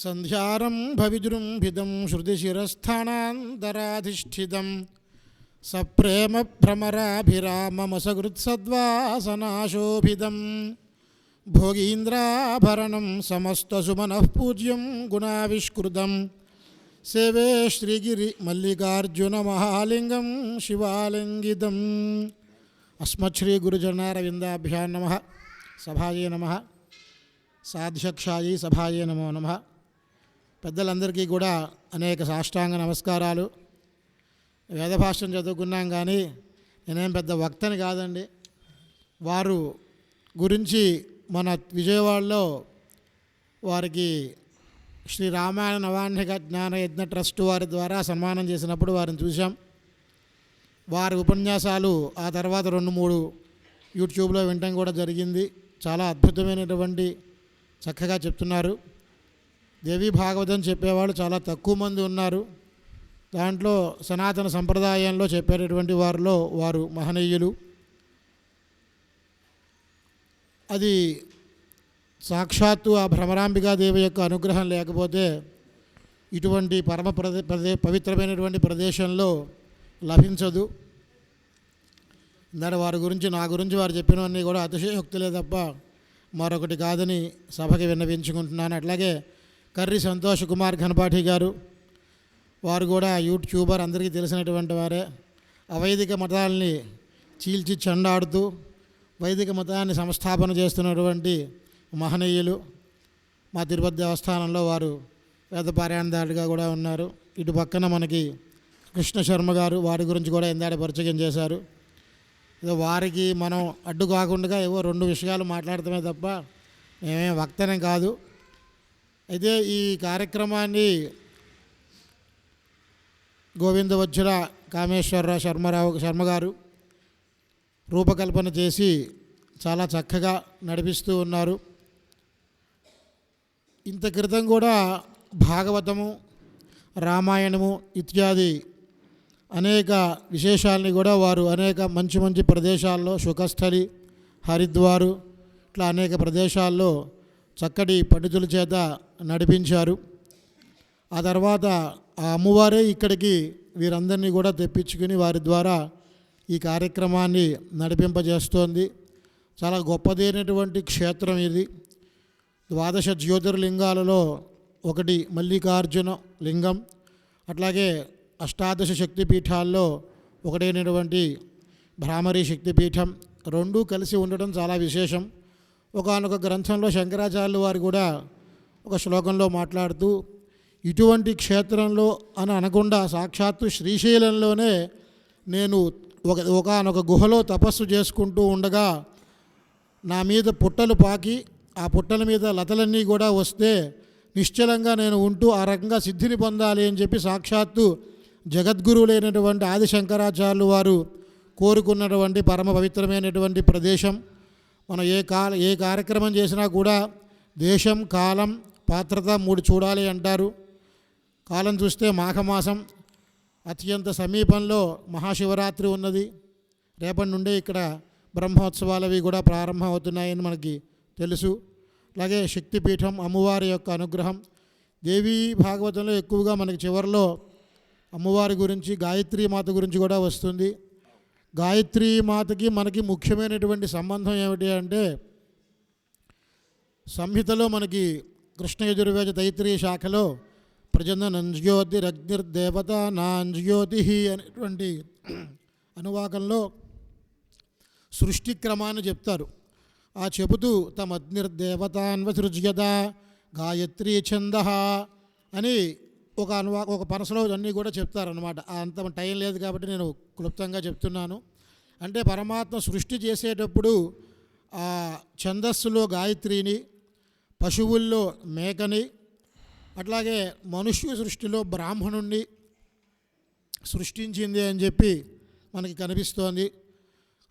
సంధ్యారంభవిజృంభిదం శృతిశిరస్థానాంతరాధిష్ఠితం సప్రేమ భ్రమరాభిరామమసగృత్సద్వాసనాశోభితం భోగీంద్రాభరణం సమస్తసుమనః పూజ్యం గుణావిష్కృతం సేవే శ్రీగిరి మల్లికార్జున మహాలింగం శివాలింగితం. అస్మశ్రీ గురుజనారవిందాభ్యాం నమః. సభాయే నమః. సాధ్యక్షాయి సభాయే నమో నమః. పెద్దలందరికీ కూడా అనేక సాష్టాంగ నమస్కారాలు. వేదభాష్యం చదువుకున్నాం కానీ నేనేం పెద్ద వక్తని కాదండి. వారు గురించి మన విజయవాడలో వారికి శ్రీ రామాయణ నవాహ్నిక జ్ఞానయజ్ఞ ట్రస్ట్ వారి ద్వారా సన్మానం చేసినప్పుడు వారిని చూసాం. వారి ఉపన్యాసాలు ఆ తర్వాత 2-3 యూట్యూబ్లో వినటం కూడా జరిగింది. చాలా అద్భుతమైనటువంటి చక్కగా చెప్తున్నారు. దేవీ భాగవతం చెప్పేవాళ్ళు చాలా తక్కువ మంది ఉన్నారు. దాంట్లో సనాతన సంప్రదాయంలో చెప్పేటటువంటి వారిలో వారు మహనీయులు. అది సాక్షాత్తు ఆ భ్రమరాంబికాదేవి యొక్క అనుగ్రహం లేకపోతే ఇటువంటి పరమ పవిత్రమైనటువంటి ప్రదేశంలో లభించదు. ఇందాక వారి గురించి నా గురించి వారు చెప్పినవన్నీ కూడా అతిశయోక్తులే తప్ప మరొకటి కాదని సభకి విన్నవించుకుంటున్నాను. అట్లాగే కర్రి సంతోష్ కుమార్ ఘనపాఠి గారు, వారు కూడా యూట్యూబర్, అందరికీ తెలిసినటువంటి వారే. అవైదిక మతాల్ని చీల్చి చెండాడుతూ వైదిక మతాన్ని సంస్థాపన చేస్తున్నటువంటి మహనీయులు. మా తిరుపతి దేవస్థానంలో వారు వేదపారాయణదారుడిగా కూడా ఉన్నారు. ఇటు పక్కన మనకి కృష్ణ శర్మ గారు, వారి గురించి కూడా ఇందాక పరిచయం చేశారు. ఏదో వారికి మనం అడ్డు కాకుండా ఏవో 2 విషయాలు మాట్లాడటమే తప్ప మేమేం వక్తనే కాదు. అయితే ఈ కార్యక్రమాన్ని గోవిందవజ్ర కామేశ్వరరావు శర్మ గారు రూపకల్పన చేసి చాలా చక్కగా నడిపిస్తూ ఉన్నారు. ఇంత క్రితం కూడా భాగవతము, రామాయణము ఇత్యాది అనేక విశేషాలని కూడా వారు అనేక మంచి మంచి ప్రదేశాల్లో, శుకస్థలి, హరిద్వారు ఇట్లా అనేక ప్రదేశాల్లో చక్కటి పండితుల చేత నడిపించారు. ఆ తర్వాత ఆ అమ్మవారే ఇక్కడికి వీరందరినీ కూడా తెప్పించుకుని వారి ద్వారా ఈ కార్యక్రమాన్ని నడిపింపజేస్తోంది. చాలా గొప్పదైనటువంటి క్షేత్రం ఇది. 12 జ్యోతిర్లింగాలలో ఒకటి మల్లికార్జున లింగం. అట్లాగే 18 శక్తిపీఠాల్లో ఒకటైనటువంటి భ్రామరీ శక్తిపీఠం. 2 కలిసి ఉండడం చాలా విశేషం. ఒకానొక గ్రంథంలో శంకరాచార్యులు వారు కూడా ఒక శ్లోకంలో మాట్లాడుతూ ఇటువంటి క్షేత్రంలో అని అనకుండా సాక్షాత్తు శ్రీశైలంలోనే నేను ఒకానొక గుహలో తపస్సు చేసుకుంటూ ఉండగా నా మీద పుట్టలు పాకి ఆ పుట్టల మీద లతలన్నీ కూడా వస్తే నిశ్చలంగా నేను ఉంటూ ఆ రకంగా సిద్ధిని పొందాలి అని చెప్పి సాక్షాత్తు జగద్గురువులైనటువంటి ఆదిశంకరాచార్యులు వారు కోరుకున్నటువంటి పరమ పవిత్రమైనటువంటి ప్రదేశం. మనం ఏ కార్యక్రమం చేసినా కూడా దేశం, కాలం, పాత్రత 3 చూడాలి అంటారు. కాలం చూస్తే మాఘమాసం, అత్యంత సమీపంలో మహాశివరాత్రి ఉన్నది. రేపటి నుండే ఇక్కడ బ్రహ్మోత్సవాలు అవి కూడా ప్రారంభమవుతున్నాయని మనకి తెలుసు. అలాగే శక్తిపీఠం, అమ్మవారి యొక్క అనుగ్రహం. దేవీ భాగవతంలో ఎక్కువగా మనకి చివరిలో అమ్మవారి గురించి, గాయత్రీ మాత గురించి కూడా వస్తుంది. గాయత్రీ మాతకి మనకి ముఖ్యమైనటువంటి సంబంధం ఏమిటి అంటే సంహితలో మనకి కృష్ణ యజుర్వేద తైత్రీయ శాఖలో ప్రజననంజ్యోతిరగ్నిర్దేవత నాంజ్యోతి అనేటువంటి అనువాకంలో సృష్టి క్రమాన్ని చెప్తారు. ఆ చెబుతూ తమగ్నిర్దేవతాన్వసృజ్యత గాయత్రీ ఛంద అని ఒక పనసలో అన్నీ కూడా చెప్తారనమాట. అంత టైం లేదు కాబట్టి నేను క్లుప్తంగా చెప్తున్నాను. అంటే పరమాత్మ సృష్టి చేసేటప్పుడు ఆ ఛందస్సులో గాయత్రిని, పశువుల్లో మేకని, అట్లాగే మనుష్య సృష్టిలో బ్రాహ్మణుణ్ణి సృష్టించింది అని చెప్పి మనకి కనిపిస్తోంది.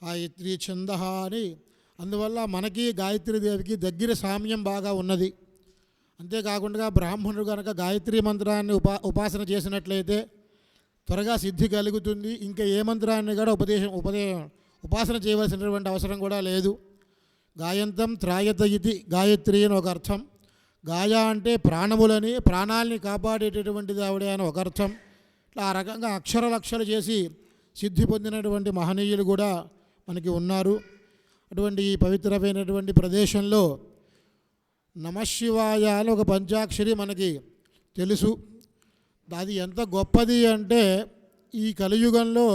గాయత్రీ ఛంద అని. అందువల్ల మనకి గాయత్రీదేవికి దగ్గర సామ్యం బాగా ఉన్నది. అంతేకాకుండా బ్రాహ్మణుడు కనుక గాయత్రీ మంత్రాన్ని ఉపాసన చేసినట్లయితే త్వరగా సిద్ధి కలుగుతుంది. ఇంకా ఏ మంత్రాన్ని కూడా ఉపాసన చేయవలసినటువంటి అవసరం కూడా లేదు. గాయంతం త్రాయత ఇది గాయత్రి అని ఒక అర్థం. గాయ అంటే ప్రాణములని, ప్రాణాలని కాపాడేటటువంటిది ఆవిడే అని ఒక అర్థం. ఇట్లా ఆ రకంగా అక్షరలక్షలు చేసి సిద్ధి పొందినటువంటి మహనీయులు కూడా మనకి ఉన్నారు. అటువంటి ఈ పవిత్రమైనటువంటి ప్రదేశంలో నమశివాయ అని ఒక పంచాక్షరి మనకి తెలుసు. అది ఎంత గొప్పది అంటే ఈ కలియుగంలో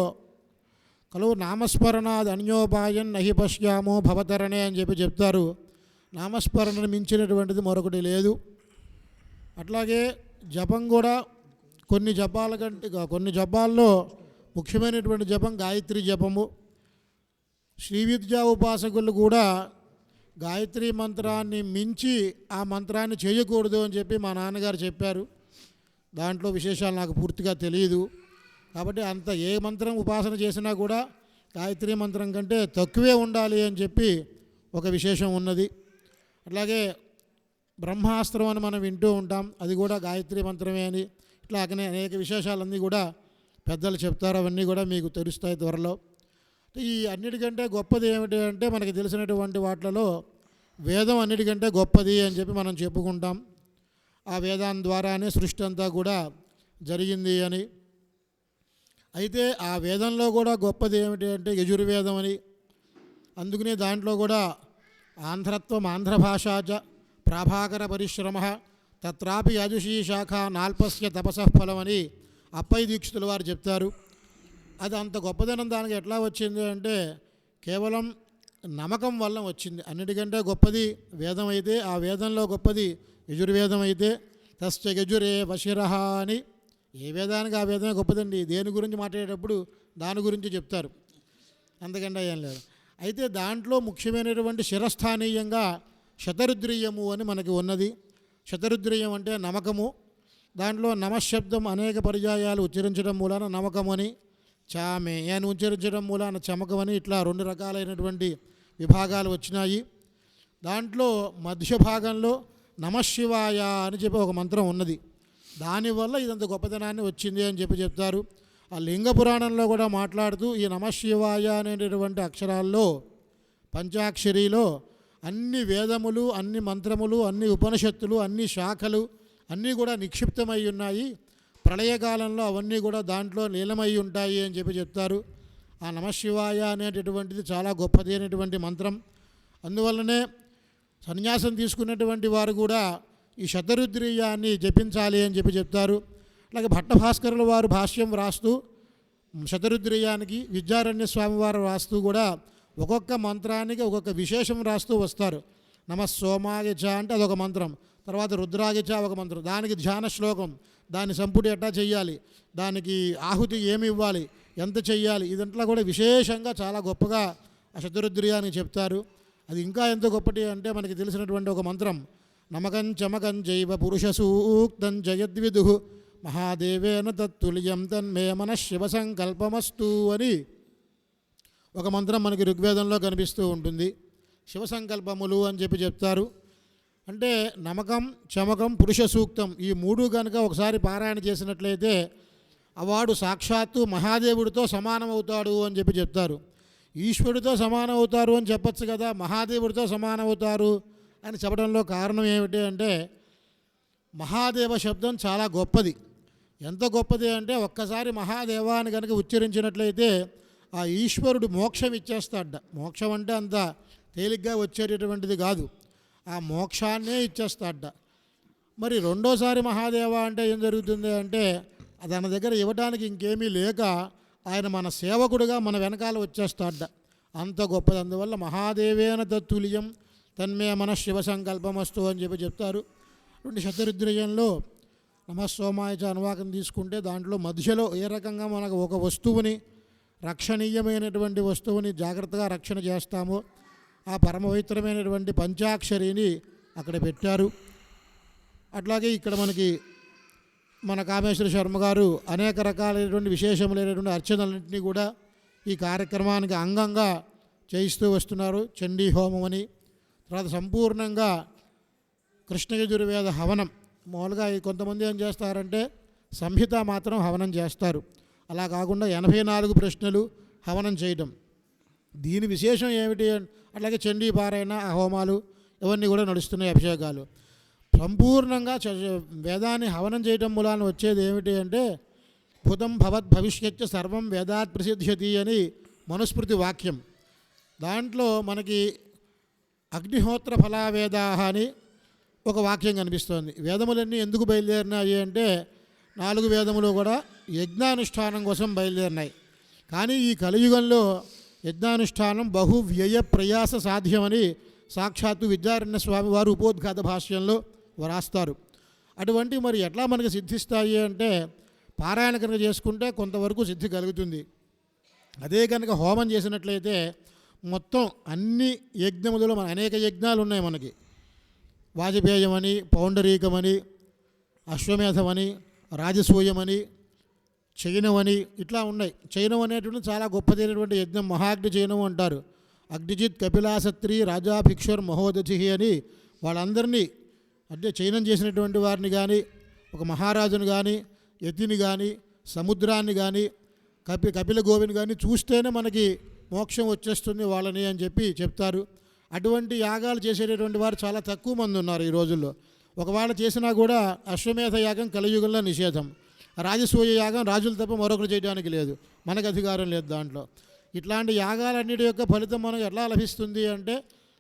కలువు నామస్మరణాది అన్యోపాయం నహి పశ్యామో భవతరణే అని చెప్తారు. నామస్మరణను మించినటువంటిది మరొకటి లేదు. అట్లాగే జపం కూడా కొన్ని జపాల్లో ముఖ్యమైనటువంటి జపం గాయత్రి జపము. శ్రీ విద్యా ఉపాసకులు కూడా గాయత్రి మంత్రాన్ని మించి ఆ మంత్రాన్ని చేయకూడదు అని చెప్పి మా నాన్నగారు చెప్పారు. దాంట్లో విశేషాలు నాకు పూర్తిగా తెలియదు. కాబట్టి అంత ఏ మంత్రం ఉపాసన చేసినా కూడా గాయత్రి మంత్రం కంటే తక్కువే ఉండాలి అని చెప్పి ఒక విశేషం ఉన్నది. అట్లాగే బ్రహ్మాస్త్రం అని మనం వింటూ ఉంటాం, అది కూడా గాయత్రి మంత్రమే అని. ఇట్లాగనే అనేక విశేషాలన్నీ కూడా పెద్దలు చెప్తారు. అవన్నీ కూడా మీకు తెలుస్తాయి త్వరలో. ఈ అన్నిటికంటే గొప్పది ఏమిటి అంటే మనకి తెలిసినటువంటి వాటిలో వేదం అన్నిటికంటే గొప్పది అని చెప్పి మనం చెప్పుకుంటాం. ఆ వేదాన్ని ద్వారానే సృష్టి అంతా కూడా జరిగింది అని. అయితే ఆ వేదంలో కూడా గొప్పది ఏమిటి అంటే యజుర్వేదం అని. అందుకనే దాంట్లో కూడా ఆంధ్రత్వం ఆంధ్రభాషాచ ప్రాభాకర పరిశ్రమ తత్రాపి యజుషీ శాఖ నాల్పస్య తపసఫలం అని అప్పయ్య దీక్షితుల వారు చెప్తారు. అది అంత గొప్పదనం దానికి ఎట్లా వచ్చింది అంటే కేవలం నమ్మకం వల్ల వచ్చింది. అన్నిటికంటే గొప్పది వేదం అయితే ఆ వేదంలో గొప్పది యజుర్వేదం అయితే తస్య యజురే వశిరహ అని. ఏ వేదానికి ఆ వేదమే గొప్పదండి. దేని గురించి మాట్లాడేటప్పుడు దాని గురించి చెప్తారు, అంతకంటే ఏం లేదు. అయితే దాంట్లో ముఖ్యమైనటువంటి శిరస్థానీయంగా శతరుద్రీయము అని మనకి ఉన్నది. శతరుద్రీయం అంటే నమకము. దాంట్లో నమశబ్దం అనేక పర్యాయాలు ఉచ్చరించడం మూలాన నమకమని, చామే అని ఉచ్చరించడం మూలాన చమకమని, ఇట్లా 2 రకాలైనటువంటి విభాగాలు వచ్చినాయి. దాంట్లో మధ్య భాగంలో నమశివాయ అని చెప్పి ఒక మంత్రం ఉన్నది. దానివల్ల ఇదంత గొప్పతనాన్ని వచ్చింది అని చెప్తారు. ఆ లింగ పురాణంలో కూడా మాట్లాడుతూ ఈ నమశివాయ అనేటటువంటి అక్షరాల్లో పంచాక్షరిలో అన్ని వేదములు, అన్ని మంత్రములు, అన్ని ఉపనిషత్తులు, అన్ని శాఖలు అన్నీ కూడా నిక్షిప్తమై ఉన్నాయి. ప్రళయకాలంలో అవన్నీ కూడా దాంట్లో లీలమై ఉంటాయి అని చెప్తారు. ఆ నమశివాయ అనేటటువంటిది చాలా గొప్పది అయినటువంటి మంత్రం. అందువల్లనే సన్యాసం తీసుకున్నటువంటి వారు కూడా ఈ శతరుద్రీయాన్ని జపించాలి అని చెప్తారు. అలాగే భట్టభాస్కరుల వారు భాష్యం రాస్తూ శతరుద్రీయానికి విద్యారణ్య స్వామి వారు రాస్తూ కూడా ఒక్కొక్క మంత్రానికి ఒక్కొక్క విశేషం రాస్తూ వస్తారు. నమస్సోమాయచ అంటే అదొక మంత్రం, తర్వాత రుద్రాగిచ ఒక మంత్రం, దానికి ధ్యాన శ్లోకం, దాని సంపుటి ఎట్లా చెయ్యాలి, దానికి ఆహుతి ఏమి ఇవ్వాలి, ఎంత చెయ్యాలి, ఇదంతా కూడా విశేషంగా చాలా గొప్పగా ఆ శతరుద్రీయానికి చెప్తారు. అది ఇంకా ఎంత గొప్పటి అంటే మనకి తెలిసినటువంటి ఒక మంత్రం నమకం చమకం జైవ పురుష సూక్తం జయద్విదు మహాదేవేన తత్తుల్యం తన్మే మన శివ సంకల్పమస్తు అని ఒక మంత్రం మనకి ఋగ్వేదంలో కనిపిస్తూ ఉంటుంది. శివ సంకల్పములు అని చెప్తారు. అంటే నమకం చమకం పురుష సూక్తం ఈ 3 కనుక ఒకసారి పారాయణ చేసినట్లయితే వాడు సాక్షాత్తు మహాదేవుడితో సమానమవుతాడు అని చెప్తారు. ఈశ్వరుడితో సమానం అవుతారు అని చెప్పచ్చు కదా, మహాదేవుడితో సమానం అవుతారు అని చెప్పడంలో కారణం ఏమిటి అంటే మహాదేవ శబ్దం చాలా గొప్పది. ఎంత గొప్పది అంటే ఒక్కసారి మహాదేవా అని కనుక ఉచ్చరించినట్లయితే ఆ ఈశ్వరుడు మోక్షం ఇచ్చేస్తాడ. మోక్షం అంటే అంత తేలిగ్గా వచ్చేటటువంటిది కాదు, ఆ మోక్షాన్నే ఇచ్చేస్తాడ. మరి రెండోసారి మహాదేవ అంటే ఏం జరుగుతుంది అంటే తన దగ్గర ఇవ్వడానికి ఇంకేమీ లేక ఆయన మన సేవకుడుగా మన వెనకాల వచ్చేస్తాడ. అంత గొప్పది. అందువల్ల మహాదేవేన తత్తుల్యం తన్మే మన శివ సంకల్పమస్తు అని చెప్తారు. 2 శతరుద్రీయంలో నమస్సోమాయచ అనువాకం తీసుకుంటే దాంట్లో మధ్యలో ఏ రకంగా మనకు ఒక వస్తువుని రక్షణీయమైనటువంటి వస్తువుని జాగ్రత్తగా రక్షణ చేస్తామో ఆ పరమపవిత్రమైనటువంటి పంచాక్షరిని అక్కడ పెట్టారు. అట్లాగే ఇక్కడ మనకి మన కామేశ్వర శర్మ గారు అనేక రకాలైనటువంటి విశేషములైనటువంటి అర్చనలన్నింటినీ కూడా ఈ కార్యక్రమానికి అంగంగా చేయిస్తూ వస్తున్నారు. చండీ హోమం అని, తర్వాత సంపూర్ణంగా కృష్ణయజుర్వేద హవనం. మామూలుగా కొంతమంది ఏం చేస్తారంటే సంహిత మాత్రం హవనం చేస్తారు, అలా కాకుండా 84 ప్రశ్నలు హవనం చేయటం. దీని విశేషం ఏమిటి? అట్లాగే చండీ పారాయణ హోమాలు ఇవన్నీ కూడా నడుస్తున్నాయి, అభిషేకాలు. సంపూర్ణంగా వేదాన్ని హవనం చేయటం మూలాన వచ్చేది ఏమిటి అంటే భూతం భవత్ భవిష్యత్ సర్వం వేదాత్ ప్రసిద్ధ్యతి అని మనుస్మృతి వాక్యం. దాంట్లో మనకి అగ్నిహోత్ర ఫలావేదాహ అని ఒక వాక్యం కనిపిస్తోంది. వేదములన్నీ ఎందుకు బయలుదేరినాయి అంటే 4 వేదములు కూడా యజ్ఞానుష్ఠానం కోసం బయలుదేరినాయి. కానీ ఈ కలియుగంలో యజ్ఞానుష్ఠానం బహు వ్యయ ప్రయాస సాధ్యమని సాక్షాత్తు విద్యారణ్య స్వామి వారు ఉపోద్ఘాత భాష్యంలో రాస్తారు. అటువంటి మరి ఎట్లా మనకి సిద్ధిస్తాయి అంటే పారాయణ కనుక చేసుకుంటే కొంతవరకు సిద్ధి కలుగుతుంది. అదే కనుక హోమం చేసినట్లయితే మొత్తం అన్ని యజ్ఞములలో మన అనేక యజ్ఞాలు ఉన్నాయి. మనకి వాజపేయమని, పౌండరీకమని, అశ్వమేధమని, రాజసూయమని, చైనవని ఇట్లా ఉన్నాయి. చైనం అనేటువంటి చాలా గొప్పదైనటువంటి యజ్ఞం, మహాగ్ని చైనం అంటారు. అగ్నిజిత్ కపిలాసత్రి రాజాభిక్షుర్ మహోదధి అని వాళ్ళందరినీ అంటే చైనం చేసినటువంటి వారిని కానీ, ఒక మహారాజును కానీ, యతిని కానీ, సముద్రాన్ని కానీ, కపిల గోవిని కానీ చూస్తేనే మనకి మోక్షం వచ్చేస్తుంది వాళ్ళని అని చెప్పి చెప్తారు. అటువంటి యాగాలు చేసేటటువంటి వారు చాలా తక్కువ మంది ఉన్నారు ఈ రోజుల్లో. ఒకవేళ చేసినా కూడా అశ్వమేధ యాగం కలియుగంలో నిషేధం. రాజసూయ యాగం రాజులు తప్ప మరొకరు చేయడానికి లేదు, మనకు అధికారం లేదు దాంట్లో. ఇట్లాంటి యాగాలన్నిటి యొక్క ఫలితం మనకు ఎట్లా లభిస్తుంది అంటే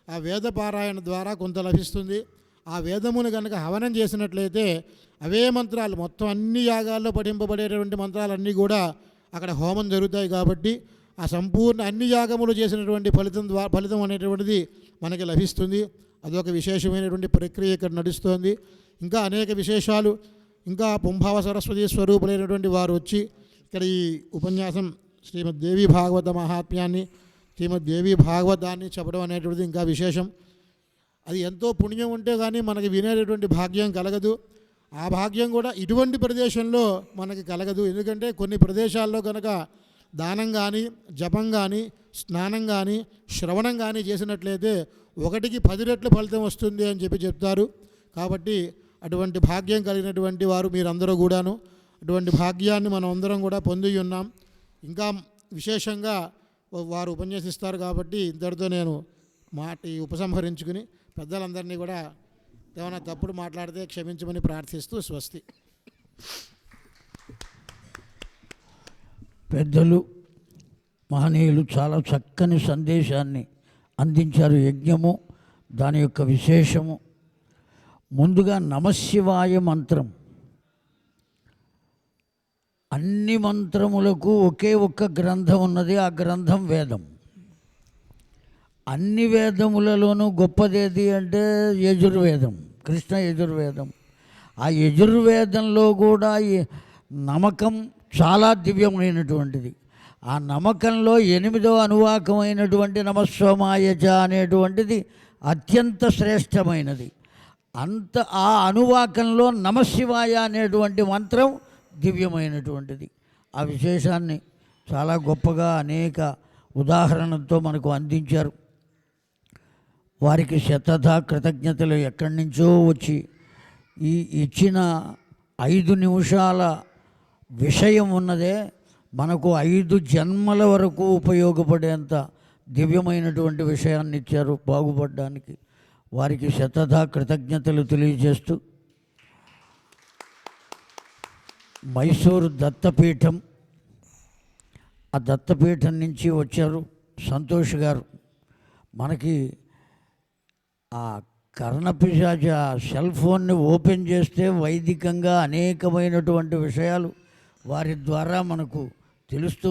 ఆ వేద పారాయణ ద్వారా కొంత లభిస్తుంది. ఆ వేదమును కనుక హవనం చేసినట్లయితే అవే మంత్రాలు మొత్తం అన్ని యాగాల్లో పఠింపబడేటువంటి మంత్రాలన్నీ కూడా అక్కడ హోమం జరుగుతాయి. కాబట్టి ఆ సంపూర్ణ అన్ని యాగములు చేసినటువంటి ఫలితం అనేటువంటిది మనకి లభిస్తుంది. అదొక విశేషమైనటువంటి ప్రక్రియ ఇక్కడ నడుస్తోంది. ఇంకా అనేక విశేషాలు, ఇంకా పుంభావ సరస్వతి స్వరూపులైనటువంటి వారు వచ్చి ఇక్కడ ఈ ఉపన్యాసం శ్రీమద్దేవి భాగవత మహాత్మ్యాన్ని, శ్రీమద్దేవి భాగవతాన్ని చెప్పడం అనేటువంటిది ఇంకా విశేషం. అది ఎంతో పుణ్యం ఉంటే కానీ మనకి వినేటటువంటి భాగ్యం కలగదు. ఆ భాగ్యం కూడా ఇటువంటి ప్రదేశంలో మనకి కలగదు. ఎందుకంటే కొన్ని ప్రదేశాల్లో కనుక దానం కానీ, జపం కానీ, స్నానం కానీ, శ్రవణం కానీ చేసినట్లయితే 1కి 10 రెట్లు ఫలితం వస్తుంది అని చెప్పి చెప్తారు. కాబట్టి అటువంటి భాగ్యం కలిగినటువంటి వారు మీరందరూ కూడాను అటువంటి భాగ్యాన్ని మనం అందరం కూడా పొంది ఉన్నాం. ఇంకా విశేషంగా వారు ఉపన్యసిస్తారు. కాబట్టి ఇంతటితో నేను ఉపసంహరించుకుని పెద్దలందరినీ కూడా ఏమైనా తప్పుడు మాట్లాడితే క్షమించమని ప్రార్థిస్తూ స్వస్తి. పెద్దలు మహనీయులు చాలా చక్కని సందేశాన్ని అందించారు. యజ్ఞము దాని యొక్క విశేషము. ముందుగా నమశివాయ మంత్రం. అన్ని మంత్రములకు ఒకే ఒక్క గ్రంథం ఉన్నది, ఆ గ్రంథం వేదం. అన్ని వేదములలోనూ గొప్పదేది అంటే యజుర్వేదం, కృష్ణ యజుర్వేదం. ఆ యజుర్వేదంలో కూడా నమకం చాలా దివ్యమైనటువంటిది. ఆ నమకంలో 8వ అనువాకమైనటువంటి నమస్వమాయచ అనేటువంటిది అత్యంత శ్రేష్టమైనది. ఆ అనువాకంలో నమశివాయ అనేటువంటి మంత్రం దివ్యమైనటువంటిది. ఆ విశేషాన్ని చాలా గొప్పగా అనేక ఉదాహరణలతో మనకు అందించారు. వారికి శతధా కృతజ్ఞతలు ఎక్కడి నుంచో వచ్చి ఈ ఇచ్చిన 5 నిమిషాల విషయం ఉన్నదే మనకు 5 జన్మల వరకు ఉపయోగపడేంత దివ్యమైనటువంటి విషయాన్ని ఇచ్చారు బాగుపడడానికి. వారికి శతధా కృతజ్ఞతలు తెలియజేస్తూ మైసూరు దత్తపీఠం, ఆ దత్తపీఠం నుంచి వచ్చారు సంతోష్ గారు. మనకి ఆ కర్ణపిశాచ సెల్ ఫోన్ని ఓపెన్ చేస్తే వైదికంగా అనేకమైనటువంటి విషయాలు వారి ద్వారా మనకు తెలుస్తూ